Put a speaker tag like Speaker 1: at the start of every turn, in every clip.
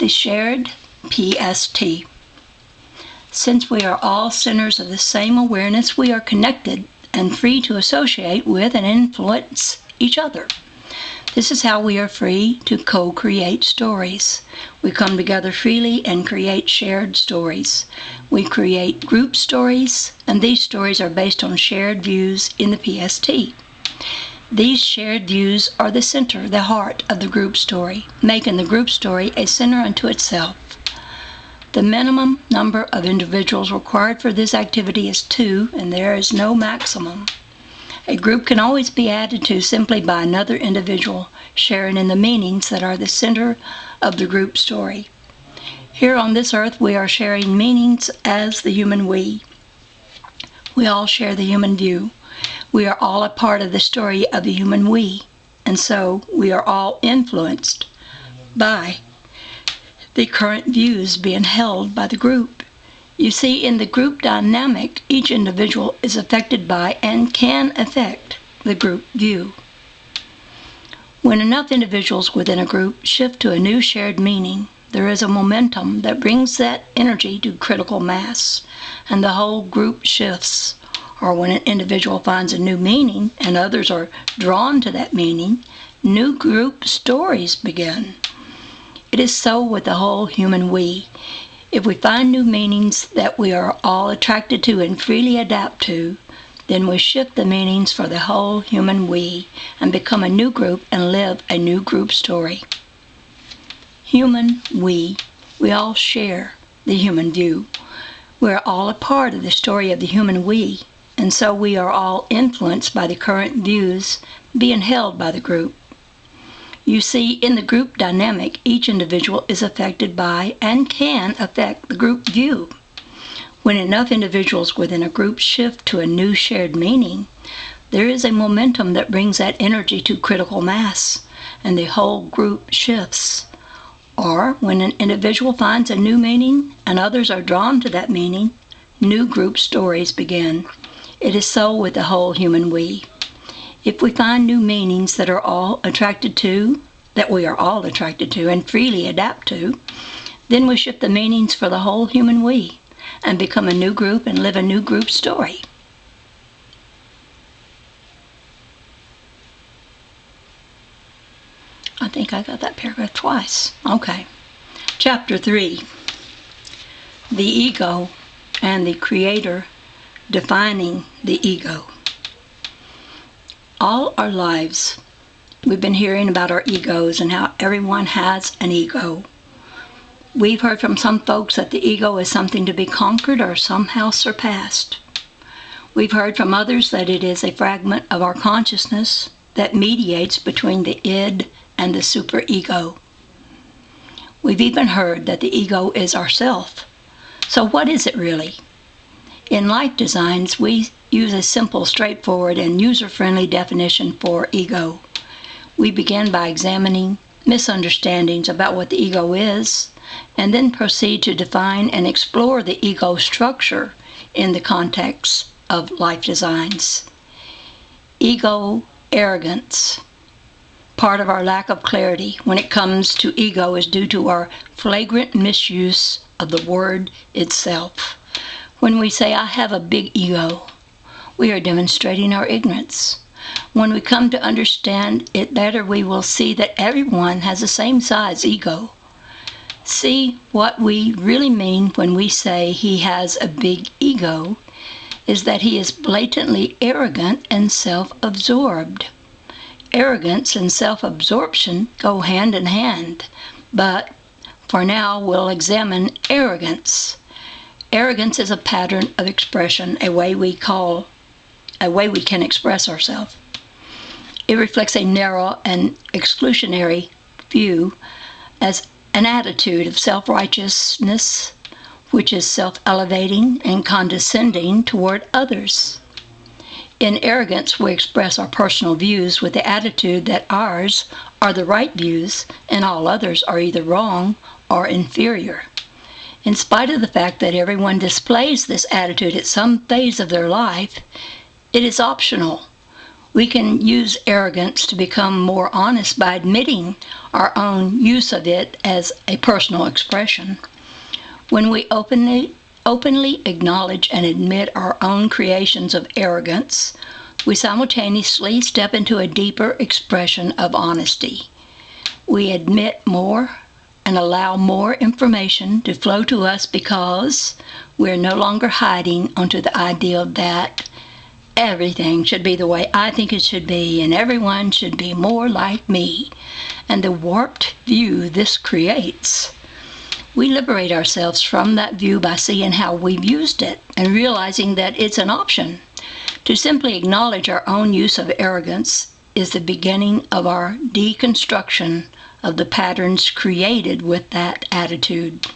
Speaker 1: the shared PST. Since we are all centers of the same awareness, we are connected and free to associate with and influence each other. This is how we are free to co-create stories. We come together freely and create shared stories. We create group stories, and these stories are based on shared views in the PST. These shared views are the center, the heart of the group story, making the group story a center unto itself. The minimum number of individuals required for this activity is 2, and there is no maximum. A group can always be added to simply by another individual sharing in the meanings that are the center of the group story. Here on this earth, we are sharing meanings as the human we. We all share the human view. We are all a part of the story of the human we, and so we are all influenced by the current views being held by the group. You see, in the group dynamic, each individual is affected by and can affect the group view. When enough individuals within a group shift to a new shared meaning, there is a momentum that brings that energy to critical mass, and the whole group shifts. Or when an individual finds a new meaning and others are drawn to that meaning, new group stories begin. It is so with the whole human we. If we find new meanings that we are all attracted to and freely adapt to, then we shift the meanings for the whole human we and become a new group and live a new group story. Human we all share the human view. We are all a part of the story of the human we, and so we are all influenced by the current views being held by the group. You see, in the group dynamic, each individual is affected by and can affect the group view. When enough individuals within a group shift to a new shared meaning, there is a momentum that brings that energy to critical mass, and the whole group shifts. Or when an individual finds a new meaning and others are drawn to that meaning, new group stories begin. It is so with the whole human we. If we find new meanings that we are all attracted to, and freely adapt to, then we shift the meanings for the whole human we and become a new group and live a new group story. I think I got that paragraph twice. Okay. Chapter 3. The ego and the creator defining the ego. All our lives, we've been hearing about our egos and how everyone has an ego. We've heard from some folks that the ego is something to be conquered or somehow surpassed. We've heard from others that it is a fragment of our consciousness that mediates between the id and the superego. We've even heard that the ego is ourself. So what is it really? In Life Designs, we use a simple, straightforward, and user-friendly definition for ego. We begin by examining misunderstandings about what the ego is, and then proceed to define and explore the ego structure in the context of Life Designs. Ego arrogance. Part of our lack of clarity when it comes to ego is due to our flagrant misuse of the word itself. When we say, I have a big ego, we are demonstrating our ignorance. When we come to understand it better, we will see that everyone has the same size ego. See, what we really mean when we say he has a big ego is that he is blatantly arrogant and self-absorbed. Arrogance and self-absorption go hand in hand, but for now we'll examine arrogance. Arrogance is a pattern of expression, a way we can express ourselves. It reflects a narrow and exclusionary view as an attitude of self-righteousness, which is self-elevating and condescending toward others. In arrogance, we express our personal views with the attitude that ours are the right views and all others are either wrong or inferior. In spite of the fact that everyone displays this attitude at some phase of their life, it is optional. We can use arrogance to become more honest by admitting our own use of it as a personal expression. When we openly acknowledge and admit our own creations of arrogance, we simultaneously step into a deeper expression of honesty. We admit more and allow more information to flow to us because we're no longer hiding onto the ideal that everything should be the way I think it should be and everyone should be more like me, and the warped view this creates. We liberate ourselves from that view by seeing how we've used it and realizing that it's an option. To simply acknowledge our own use of arrogance is the beginning of our deconstruction of the patterns created with that attitude.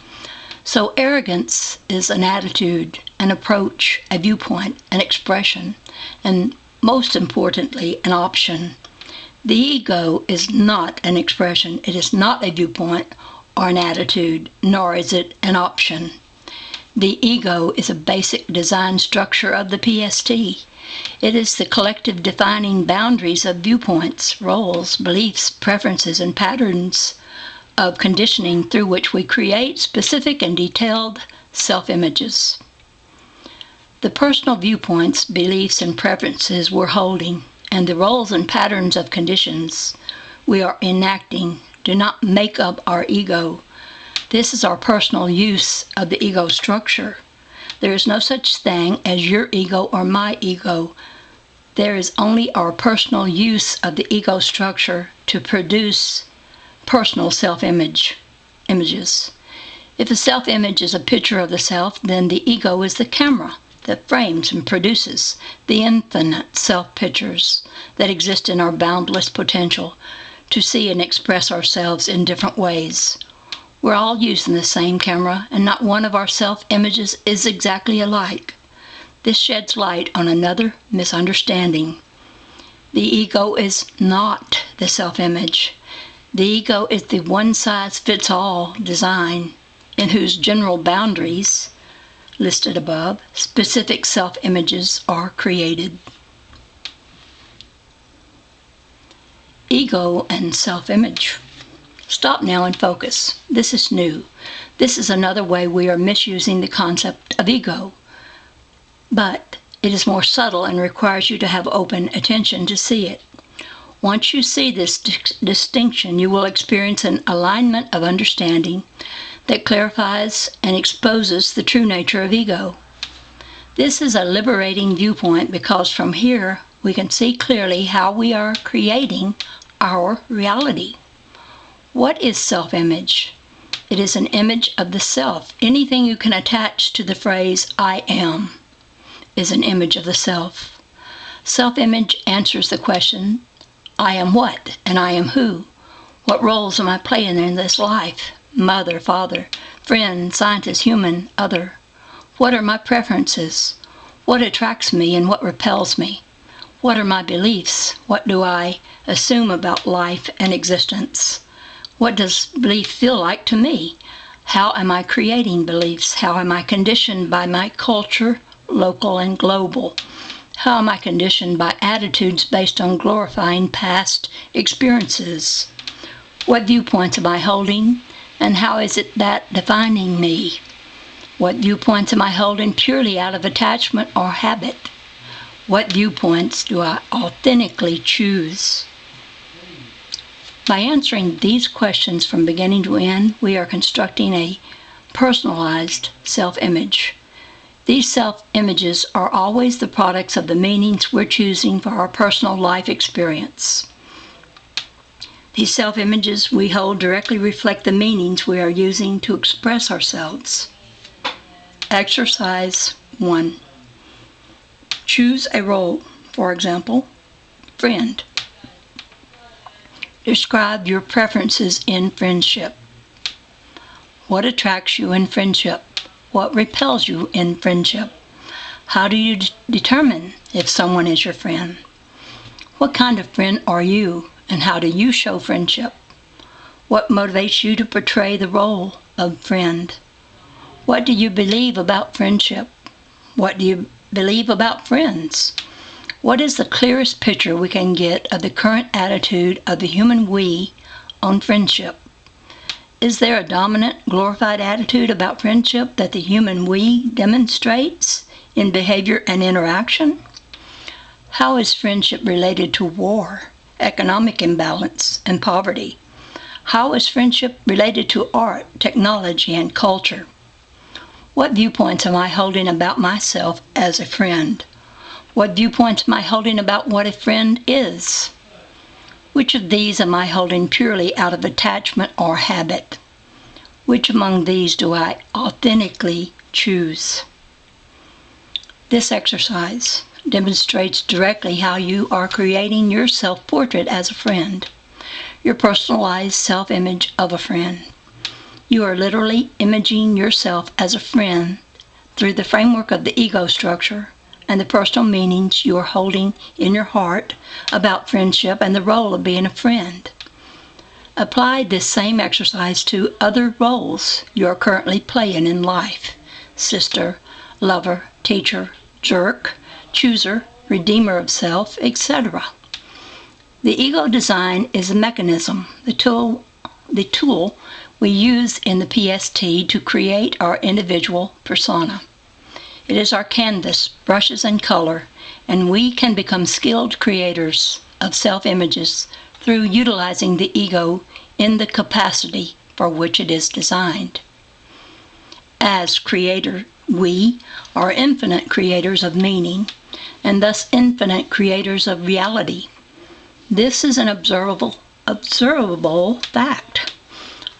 Speaker 1: So arrogance is an attitude, an approach, a viewpoint, an expression, and most importantly, an option. The ego is not an expression. It is not a viewpoint or an attitude, nor is it an option. The ego is a basic design structure of the PST. It is the collective defining boundaries of viewpoints, roles, beliefs, preferences, and patterns of conditioning through which we create specific and detailed self-images. The personal viewpoints, beliefs, and preferences we're holding, and the roles and patterns of conditions we are enacting do not make up our ego. This is our personal use of the ego structure. There is no such thing as your ego or my ego. There is only our personal use of the ego structure to produce personal self-images. If a self-image is a picture of the self, then the ego is the camera that frames and produces the infinite self-pictures that exist in our boundless potential to see and express ourselves in different ways. We're all using the same camera, and not one of our self-images is exactly alike. This sheds light on another misunderstanding. The ego is not the self-image. The ego is the one-size-fits-all design in whose general boundaries, listed above, specific self-images are created. Ego and self-image. Stop now and focus. This is new. This is another way we are misusing the concept of ego. But it is more subtle and requires you to have open attention to see it. Once you see this distinction, you will experience an alignment of understanding that clarifies and exposes the true nature of ego. This is a liberating viewpoint because from here we can see clearly how we are creating our reality. What is self-image? It is an image of the self. Anything you can attach to the phrase I am is an image of the self. Self-image answers the question, I am what and I am who? What roles am I playing in this life? Mother, father, friend, scientist, human, other. What are my preferences? What attracts me and what repels me? What are my beliefs? What do I assume about life and existence? What does belief feel like to me? How am I creating beliefs? How am I conditioned by my culture, local and global? How am I conditioned by attitudes based on glorifying past experiences? What viewpoints am I holding, and how is it that defining me? What viewpoints am I holding purely out of attachment or habit? What viewpoints do I authentically choose? By answering these questions from beginning to end, we are constructing a personalized self-image. These self-images are always the products of the meanings we're choosing for our personal life experience. These self-images we hold directly reflect the meanings we are using to express ourselves. Exercise 1. Choose a role, for example, friend. Describe your preferences in friendship. What attracts you in friendship? What repels you in friendship? How do you determine if someone is your friend? What kind of friend are you, and how do you show friendship? What motivates you to portray the role of friend? What do you believe about friendship? What do you believe about friends? What is the clearest picture we can get of the current attitude of the human we on friendship? Is there a dominant, glorified attitude about friendship that the human we demonstrates in behavior and interaction? How is friendship related to war, economic imbalance, and poverty? How is friendship related to art, technology, and culture? What viewpoints am I holding about myself as a friend? What viewpoints am I holding about what a friend is? Which of these am I holding purely out of attachment or habit? Which among these do I authentically choose? This exercise demonstrates directly how you are creating your self-portrait as a friend, your personalized self-image of a friend. You are literally imaging yourself as a friend through the framework of the ego structure and the personal meanings you are holding in your heart about friendship and the role of being a friend. Apply this same exercise to other roles you are currently playing in life: sister, lover, teacher, jerk, chooser, redeemer of self, etc. The ego design is a mechanism, the tool we use in the PST to create our individual persona. It is our canvas, brushes, and color, and we can become skilled creators of self-images through utilizing the ego in the capacity for which it is designed. As creator, we are infinite creators of meaning, and thus infinite creators of reality. This is an observable fact.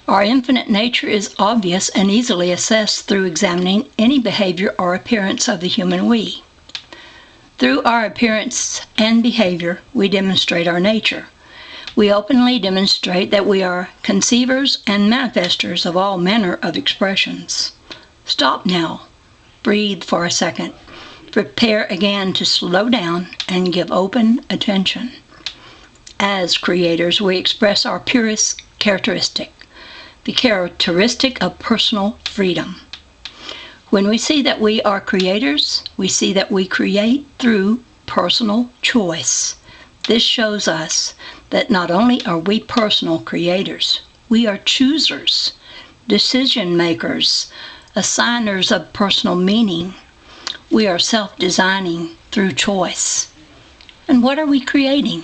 Speaker 1: Our infinite nature is obvious and easily assessed through examining any behavior or appearance of the human we. Through our appearance and behavior, we demonstrate our nature. We openly demonstrate that we are conceivers and manifestors of all manner of expressions. Stop now. Breathe for a second. Prepare again to slow down and give open attention. As creators, we express our purest characteristic, the characteristic of personal freedom. When we see that we are creators, we see that we create through personal choice. This shows us that not only are we personal creators, we are choosers, decision makers, assigners of personal meaning. We are self-designing through choice. And what are we creating?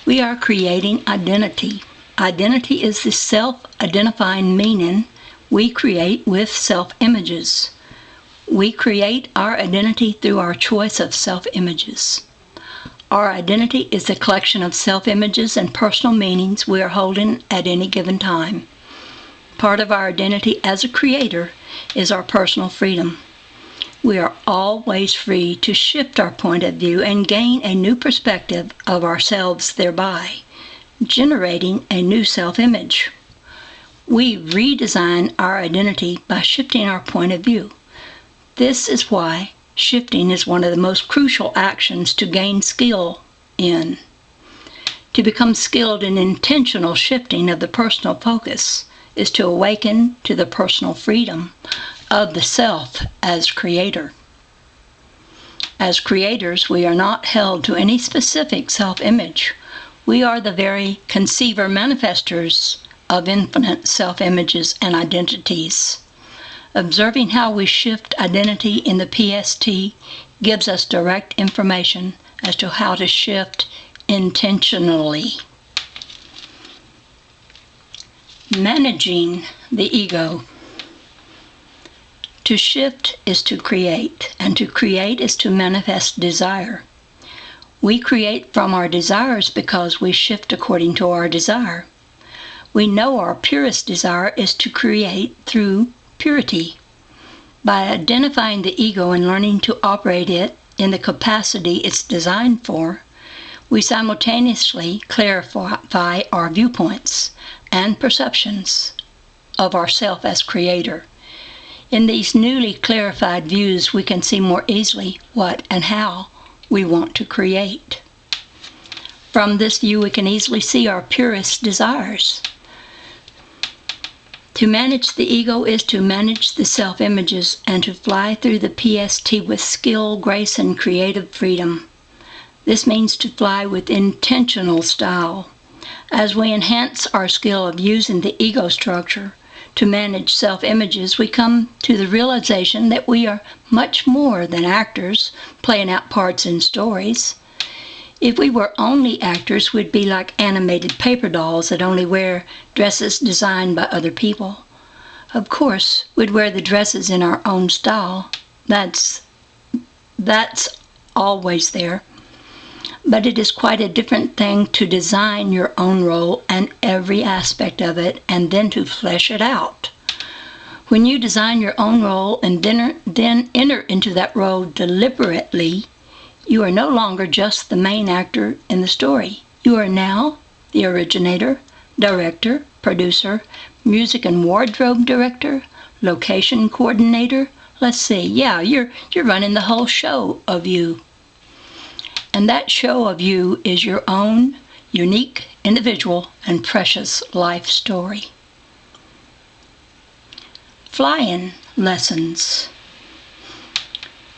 Speaker 1: We are creating identity. Identity is the self-identifying meaning we create with self-images. We create our identity through our choice of self-images. Our identity is the collection of self-images and personal meanings we are holding at any given time. Part of our identity as a creator is our personal freedom. We are always free to shift our point of view and gain a new perspective of ourselves thereby, generating a new self-image. We redesign our identity by shifting our point of view. This is why shifting is one of the most crucial actions to gain skill in. To become skilled in intentional shifting of the personal focus is to awaken to the personal freedom of the self as creator. As creators, we are not held to any specific self-image. We are the very conceiver manifestors of infinite self-images and identities. Observing how we shift identity in the PST gives us direct information as to how to shift intentionally. Managing the ego. To shift is to create, and to create is to manifest desire. We create from our desires because we shift according to our desire. We know our purest desire is to create through purity. By identifying the ego and learning to operate it in the capacity it's designed for, we simultaneously clarify our viewpoints and perceptions of ourself as creator. In these newly clarified views, we can see more easily what and how we want to create. From this view, we can easily see our purest desires. To manage the ego is to manage the self-images and to fly through the PST with skill, grace, and creative freedom. This means to fly with intentional style. As we enhance our skill of using the ego structure to manage self-images, we come to the realization that we are much more than actors playing out parts in stories. If we were only actors, we'd be like animated paper dolls that only wear dresses designed by other people. Of course, we'd wear the dresses in our own style. That's always there. But it is quite a different thing to design your own role and every aspect of it, and then to flesh it out. When you design your own role and then enter into that role deliberately, you are no longer just the main actor in the story. You are now the originator, director, producer, music and wardrobe director, location coordinator. Let's see, you're running the whole show of you. And that show of you is your own unique, individual, and precious life story. Fly-in lessons.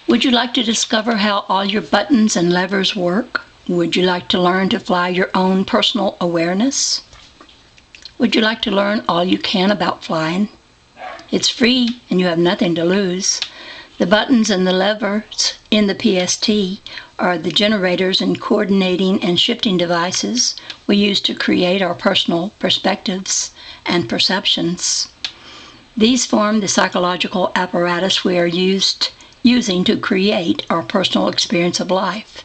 Speaker 1: Would you like to discover how all your buttons and levers work? Would you like to learn to fly your own personal awareness? Would you like to learn all you can about flying? It's free and you have nothing to lose. The buttons and the levers in the PST are the generators and coordinating and shifting devices we use to create our personal perspectives and perceptions. These form the psychological apparatus we are using to create our personal experience of life.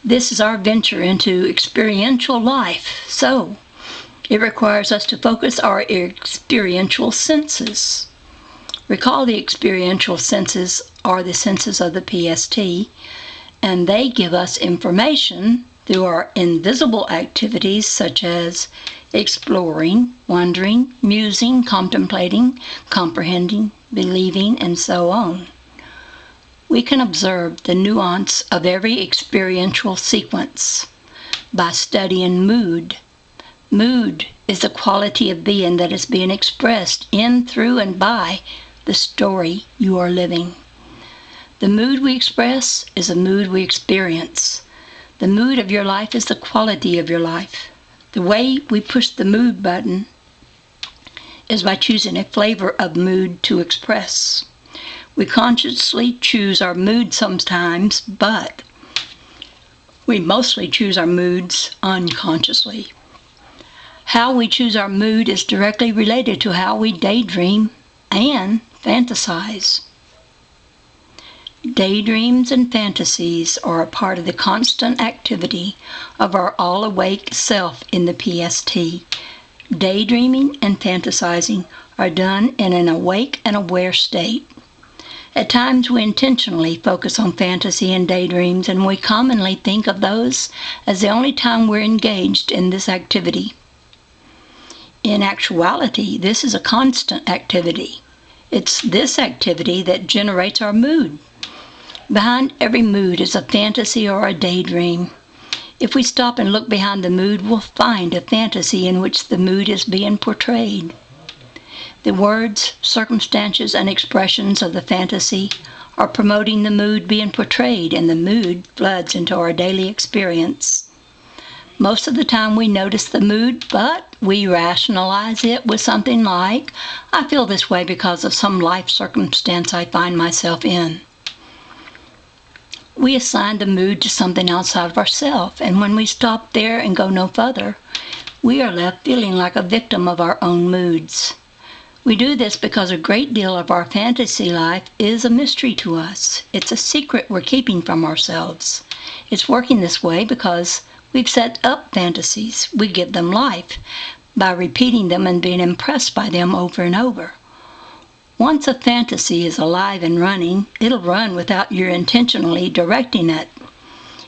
Speaker 1: This is our venture into experiential life, so it requires us to focus our experiential senses. Recall the experiential senses are the senses of the PST, and they give us information through our invisible activities such as exploring, wondering, musing, contemplating, comprehending, believing, and so on. We can observe the nuance of every experiential sequence by studying mood. Mood is the quality of being that is being expressed in, through, and by the story you are living. The mood we express is a mood we experience. The mood of your life is the quality of your life. The way we push the mood button is by choosing a flavor of mood to express. We consciously choose our mood sometimes, but we mostly choose our moods unconsciously. How we choose our mood is directly related to how we daydream and fantasize. Daydreams and fantasies are a part of the constant activity of our all-awake self in the PST. Daydreaming and fantasizing are done in an awake and aware state. At times we intentionally focus on fantasy and daydreams, and we commonly think of those as the only time we're engaged in this activity. In actuality, this is a constant activity. It's this activity that generates our mood. Behind every mood is a fantasy or a daydream. If we stop and look behind the mood, we'll find a fantasy in which the mood is being portrayed. The words, circumstances, and expressions of the fantasy are promoting the mood being portrayed, and the mood floods into our daily experience. Most of the time we notice the mood, but we rationalize it with something like, I feel this way because of some life circumstance I find myself in. We assign the mood to something outside of ourselves, and when we stop there and go no further, we are left feeling like a victim of our own moods. We do this because a great deal of our fantasy life is a mystery to us. It's a secret we're keeping from ourselves. It's working this way because we've set up fantasies. We give them life by repeating them and being impressed by them over and over. Once a fantasy is alive and running, it'll run without your intentionally directing it.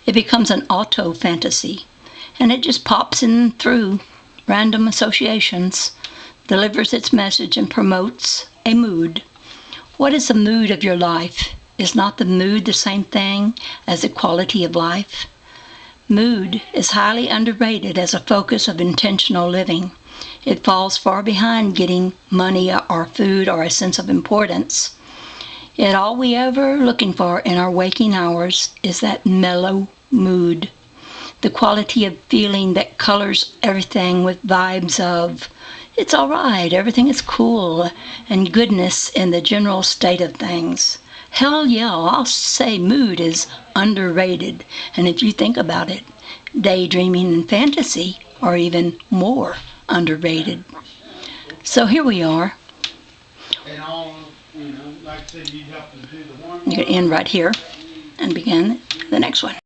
Speaker 1: It becomes an auto-fantasy, and it just pops in through random associations, delivers its message, and promotes a mood. What is the mood of your life? Is not the mood the same thing as the quality of life? Mood is highly underrated as a focus of intentional living. It falls far behind getting money or food or a sense of importance. Yet all we ever looking for in our waking hours is that mellow mood. The quality of feeling that colors everything with vibes of, it's all right, everything is cool, and goodness in the general state of things. Hell yeah, I'll say mood is underrated. And if you think about it, daydreaming and fantasy are even more underrated. So here we are. You can end right here and begin the next one.